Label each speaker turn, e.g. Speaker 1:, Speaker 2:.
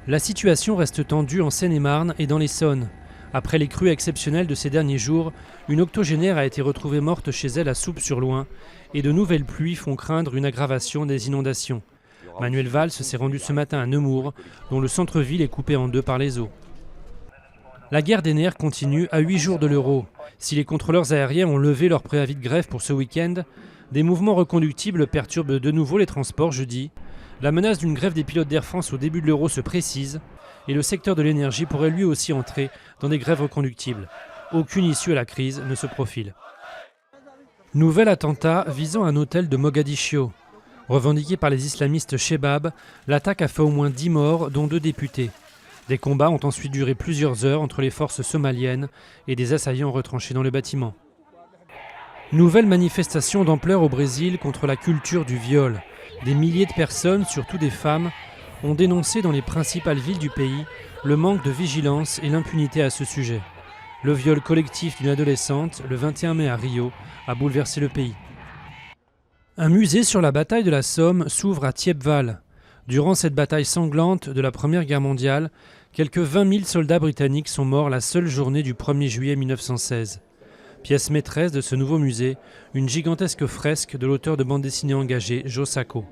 Speaker 1: La situation reste tendue en Seine-et-Marne et dans l'Essonne. Après les crues exceptionnelles de ces derniers jours, une octogénaire a été retrouvée morte chez elle à Souppes-sur-Loing et de nouvelles pluies font craindre une aggravation des inondations. Manuel Valls s'est rendu ce matin à Nemours, dont le centre-ville est coupé en deux par les eaux. La guerre des nerfs continue à 8 jours de l'Euro. Si les contrôleurs aériens ont levé leur préavis de grève pour ce week-end, des mouvements reconductibles perturbent de nouveau les transports jeudi. La menace d'une grève des pilotes d'Air France au début de l'Euro se précise et le secteur de l'énergie pourrait lui aussi entrer dans des grèves reconductibles. Aucune issue à la crise ne se profile. Nouvel attentat visant un hôtel de Mogadiscio. Revendiqué par les islamistes Chebab, l'attaque a fait au moins 10 morts, dont 2 députés. Des combats ont ensuite duré plusieurs heures entre les forces somaliennes et des assaillants retranchés dans le bâtiment. Nouvelle manifestation d'ampleur au Brésil contre la culture du viol. Des milliers de personnes, surtout des femmes, ont dénoncé dans les principales villes du pays le manque de vigilance et l'impunité à ce sujet. Le viol collectif d'une adolescente, le 21 mai à Rio, a bouleversé le pays. Un musée sur la bataille de la Somme s'ouvre à Thiepval. Durant cette bataille sanglante de la Première Guerre mondiale, quelques 20 000 soldats britanniques sont morts la seule journée du 1er juillet 1916. Pièce maîtresse de ce nouveau musée, une gigantesque fresque de l'auteur de bande dessinée engagé Joe Sacco.